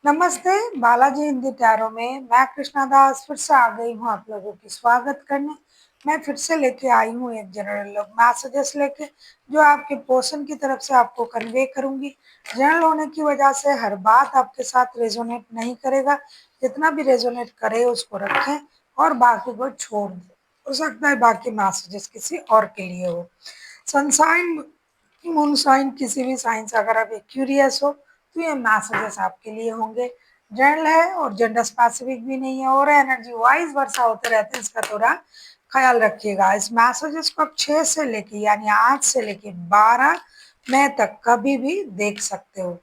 नमस्ते, बालाजी हिंदी टैरो में मैं कृष्णा दास फिर से आ गई हूँ आप लोगों की स्वागत करने। मैं फिर से लेके आई हूँ एक जनरल मैसेजेस लेके जो आपके पोषण की तरफ से आपको कन्वे करूंगी। जनरल होने की वजह से हर बात आपके साथ रेजोनेट नहीं करेगा, जितना भी रेजोनेट करे उसको रखें और बाकी को छोड़ दें। हो सकता है बाकी मैसेजेस किसी और के लिए हो। सनसाइन मून साइन किसी भी साइन से अगर आप क्यूरियस हो तो ये मैसेजेस आपके लिए होंगे। जनरल है और जेंडर स्पेसिफिक भी नहीं है और एनर्जी वाइज वर्षा होते रहते हैं, इसका थोड़ा ख्याल रखिएगा। इस मैसेजेस को आप 6 से लेके यानी आज से लेके 12 मई तक कभी भी देख सकते हो।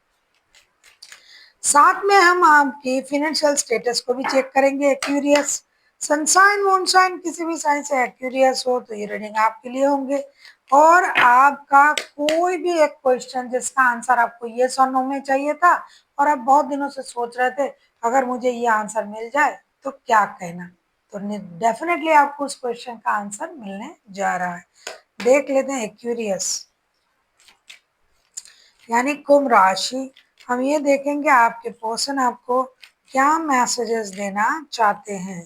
साथ में हम आपकी फिनेंशियल स्टेटस को भी चेक करेंगे। एक्यूरियस सनसाइन मूनशाइन किसी भी साइन से एक्यूरियस हो तो ये रीडिंग आपके लिए होंगे। और आपका कोई भी एक क्वेश्चन जिसका आंसर आपको ये और नो में चाहिए था और आप बहुत दिनों से सोच रहे थे अगर मुझे ये आंसर मिल जाए तो क्या कहना, तो डेफिनेटली आपको उस क्वेश्चन का आंसर मिलने जा रहा है। देख लेते हैं एक्यूरियस यानी कुंभ राशि। हम ये देखेंगे आपके पर्सन आपको क्या मैसेजेस देना चाहते हैं।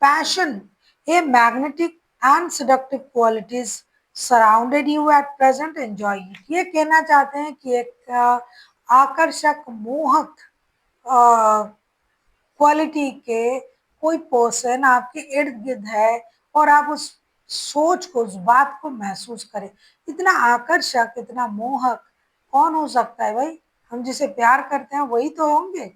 Passion, a magnetic and seductive qualities surrounded you at present, enjoy it. ये कहना चाहते हैं कि एक आकर्षक मोहक क्वालिटी के कोई पर्सन आपके इर्द गिर्द है और आप उस सोच को उस बात को महसूस करें। इतना आकर्षक इतना मोहक कौन हो सकता है भाई, हम जिसे प्यार करते हैं वही तो होंगे।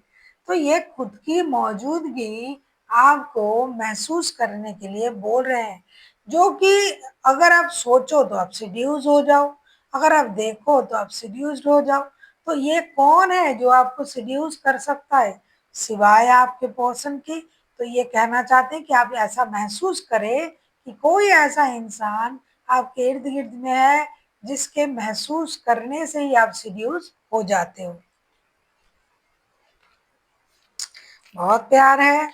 तो ये खुद की मौजूदगी आपको महसूस करने के लिए बोल रहे हैं, जो कि अगर आप सोचो तो आप सीड्यूस हो जाओ, अगर आप देखो तो आप सीड्यूस्ड हो जाओ। तो ये कौन है जो आपको सीड्यूस कर सकता है सिवाय आपके पर्सन की। तो ये कहना चाहते हैं कि आप ऐसा महसूस करें कि कोई ऐसा इंसान आपके इर्द गिर्द में है जिसके महसूस करने से ही आप सीड्यूस हो जाते हो। बहुत प्यार है,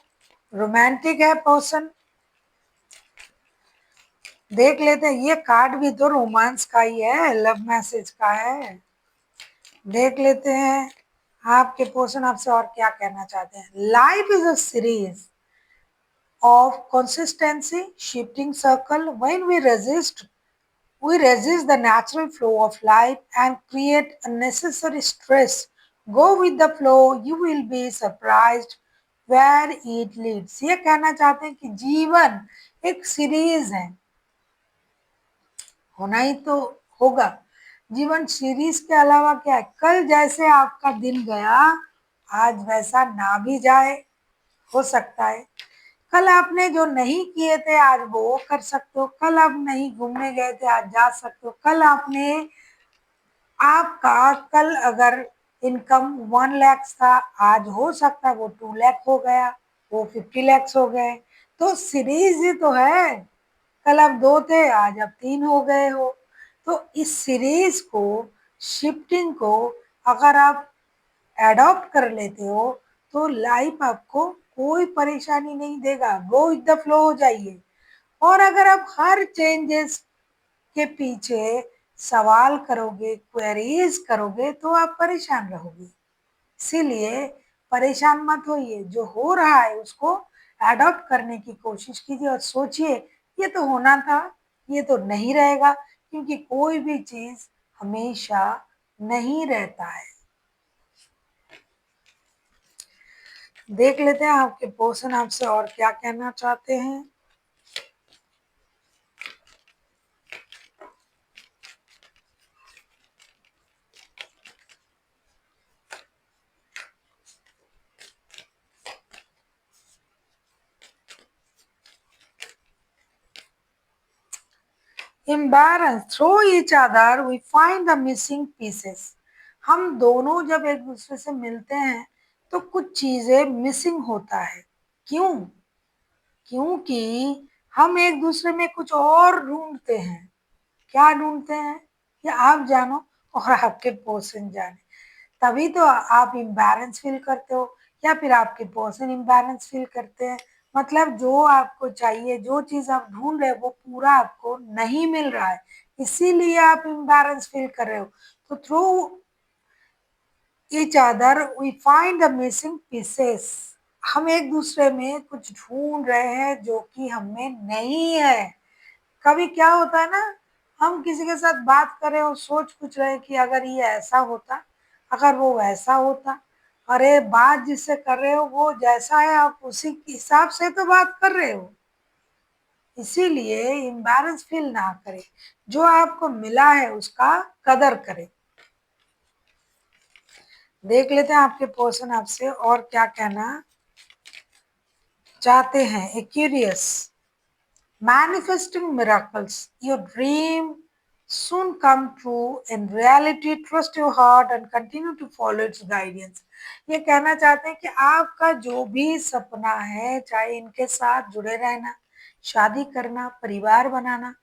रोमांटिक है पर्सन। देख लेते हैं, ये कार्ड भी तो रोमांस का ही है, लव मैसेज का है। देख लेते हैं आपके पर्सन आपसे और क्या कहना चाहते हैं। Life is a series of consistency shifting circle. When we resist the natural flow of life and create unnecessary stress. Go with the flow, you will be surprised where it leads. ये कहना चाहते हैं कि जीवन एक series है, होना ही तो होगा। जीवन सीरीज के अलावा क्या है, कल जैसे आपका दिन गया आज वैसा ना भी जाए, हो सकता है। कल आपने जो नहीं किए थे आज वो कर सकते हो, कल आप नहीं घूमने गए थे आज जा सकते हो, कल आपने आपका कल अगर इनकम 1 लाख था आज हो सकता है वो 2 लाख हो गया, वो 50 लाख हो गए। तो सीरीज ही तो है, कल आप 2 थे आज आप 3 हो गए हो। तो इस सीरीज को शिफ्टिंग को अगर आप एडॉप्ट कर लेते हो तो लाइफ आपको कोई परेशानी नहीं देगा। गो विद द फ्लो हो जाइए। और अगर आप हर चेंजेस के पीछे सवाल करोगे क्वेरीज करोगे तो आप परेशान रहोगे। इसीलिए परेशान मत होइए, जो हो रहा है उसको एडॉप्ट करने की कोशिश कीजिए और सोचिए ये तो होना था, ये तो नहीं रहेगा, क्योंकि कोई भी चीज हमेशा नहीं रहता है। देख लेते हैं आपके पर्सन आपसे और क्या कहना चाहते हैं। Imbalance, through each other we find the missing pieces. हम दोनों जब एक दूसरे से मिलते हैं तो कुछ चीजें मिसिंग होता है। क्यों? क्योंकि हम एक दूसरे में कुछ और ढूंढते हैं। क्या ढूंढते हैं ये आप जानो और आपके पर्सन जाने। तभी तो आप इम्बैलेंस फील करते हो या फिर आपके पर्सन इम्बैलेंस फील करते हैं। मतलब जो आपको चाहिए, जो चीज आप ढूंढ रहे हो वो पूरा आपको नहीं मिल रहा है, इसीलिए आप इम्बैलेंस फील कर रहे हो। तो through each other we find the missing pieces. हम एक दूसरे में कुछ ढूंढ रहे हैं जो कि हमें नहीं है। कभी क्या होता है ना, हम किसी के साथ बात कर रहे हो, सोच कुछ रहे कि अगर ये ऐसा होता, अगर वो वैसा होता, अरे बात जिससे कर रहे हो वो जैसा है आप उसी के हिसाब से तो बात कर रहे हो। इसीलिए इम्बैरेंस फील ना करें, जो आपको मिला है उसका कदर करें। देख लेते हैं आपके पर्सन आपसे और क्या कहना चाहते हैं। Aquarius, manifesting miracles, your dream soon come true in reality, trust your heart and continue to follow its guidance। ये कहना चाहते हैं कि आपका जो भी सपना है, चाहे इनके साथ जुड़े रहना, शादी करना, परिवार बनाना,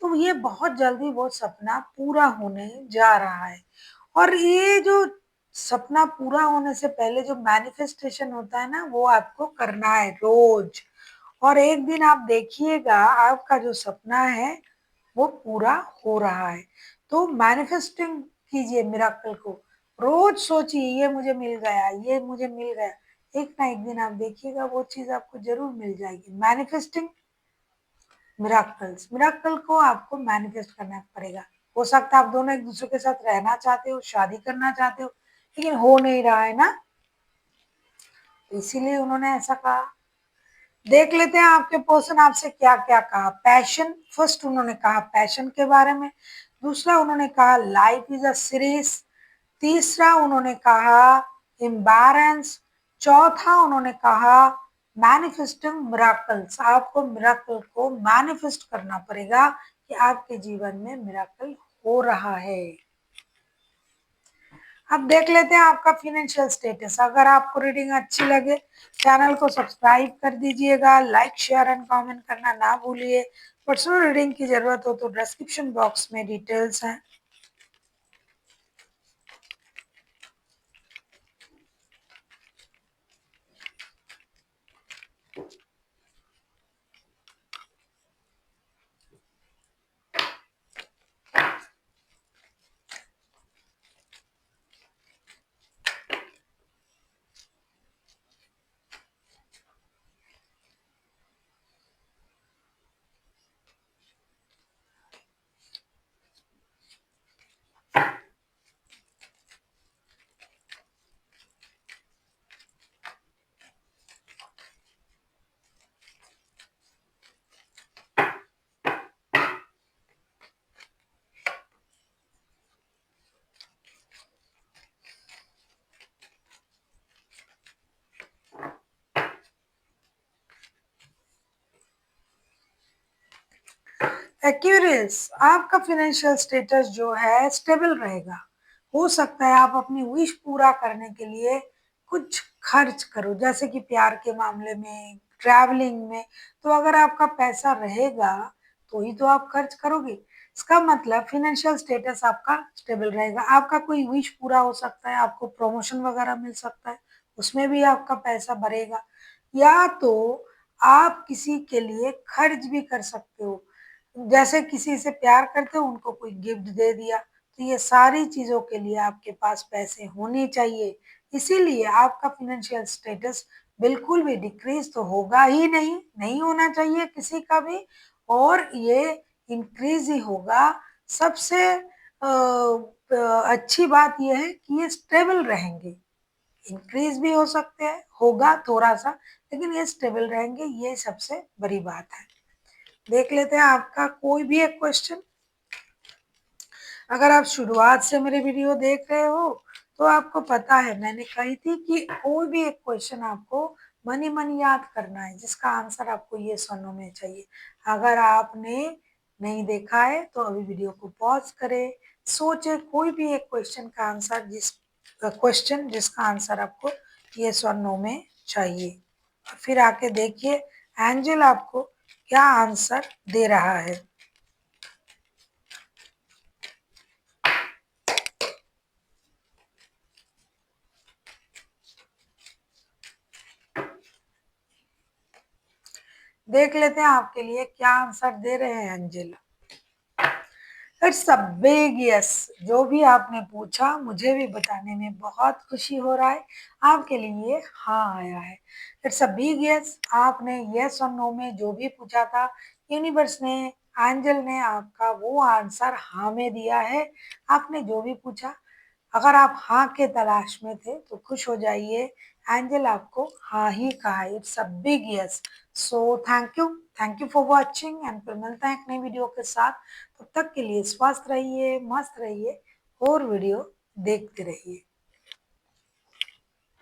तो ये बहुत जल्दी वो सपना पूरा होने जा रहा है। और ये जो सपना पूरा होने से पहले जो मैनिफेस्टेशन होता है ना, वो आपको करना है रोज। और एक दिन आप देखिएगा आपका जो सपना है वो पूरा हो रहा है। तो मैनिफेस्टिंग कीजिए मिराकल को, रोज सोचिए ये मुझे मिल गया, ये मुझे मिल गया। एक ना एक दिन आप देखिएगा वो चीज आपको जरूर मिल जाएगी। मैनिफेस्टिंग मिराकल्स, मिराकल को आपको मैनिफेस्ट करना पड़ेगा। हो सकता है आप दोनों एक दूसरे के साथ रहना चाहते हो, शादी करना चाहते हो, लेकिन हो नहीं रहा है ना, इसीलिए उन्होंने ऐसा कहा। देख लेते हैं आपके पर्सन आपसे क्या क्या कहा। पैशन, फर्स्ट उन्होंने कहा पैशन के बारे में, दूसरा उन्होंने कहा लाइफ इज अ सीरीज, तीसरा उन्होंने कहा इम्बैरेंस, चौथा उन्होंने कहा मैनिफेस्टिंग मिराकल्स। आपको मिराकल को मैनिफेस्ट करना पड़ेगा कि आपके जीवन में मिराकल हो रहा है। अब देख लेते हैं आपका फाइनेंशियल स्टेटस। अगर आपको रीडिंग अच्छी लगे चैनल को सब्सक्राइब कर दीजिएगा, लाइक शेयर एंड कमेंट करना ना भूलिए। पर्सनल रीडिंग की जरूरत हो तो डिस्क्रिप्शन बॉक्स में डिटेल्स हैं। एक्यूरियस, आपका फाइनेंशियल स्टेटस जो है स्टेबल रहेगा। हो सकता है आप अपनी विश पूरा करने के लिए कुछ खर्च करो, जैसे कि प्यार के मामले में, ट्रैवलिंग में। तो अगर आपका पैसा रहेगा तो ही तो आप खर्च करोगे। इसका मतलब फाइनेंशियल स्टेटस आपका स्टेबल रहेगा। आपका कोई विश पूरा हो सकता है, आपको प्रमोशन वगैरह मिल सकता है, उसमें भी आपका पैसा बढ़ेगा। या तो आप किसी के लिए खर्च भी कर सकते हो, जैसे किसी से प्यार करते हो उनको कोई गिफ्ट दे दिया। तो ये सारी चीजों के लिए आपके पास पैसे होने चाहिए। इसीलिए आपका फाइनेंशियल स्टेटस बिल्कुल भी डिक्रीज तो होगा ही नहीं, नहीं होना चाहिए किसी का भी, और ये इंक्रीज ही होगा। सबसे अच्छी बात यह है कि ये स्टेबल रहेंगे। इंक्रीज भी हो सकते हैं, होगा थोड़ा सा, लेकिन ये स्टेबल रहेंगे, ये सबसे बड़ी बात है। देख लेते हैं आपका कोई भी एक क्वेश्चन। अगर आप शुरुआत से मेरे वीडियो देख रहे हो तो आपको पता है मैंने कही थी कि कोई भी एक क्वेश्चन आपको मनी मनी याद करना है, जिसका आंसर आपको ये सुनने में चाहिए। अगर आपने नहीं देखा है तो अभी वीडियो को पॉज करें, सोचे कोई भी एक क्वेश्चन का आंसर, जिसका आंसर आपको ये सुनने में चाहिए, और फिर आके देखिए एंजल आपको क्या आंसर दे रहा है। देख लेते हैं आपके लिए क्या आंसर दे रहे हैं Angela. It's a big yes. जो भी आपने पूछा मुझे भी बताने में बहुत खुशी हो रहा है। आपके लिए हाँ आया है। It's a big yes. आपने यस और नो में जो भी पूछा था, यूनिवर्स ने, एंजल ने आपका वो आंसर हाँ में दिया है। आपने जो भी पूछा, अगर आप हाँ के तलाश में थे तो खुश हो जाइए, एंजल आपको हाँ ही कहा। It's a big yes. So thank you for watching and फिर मिलते हैं एक नई वीडियो के साथ। तब तक के लिए स्वस्थ रहिए, मस्त रहिए और वीडियो देखते रहिए।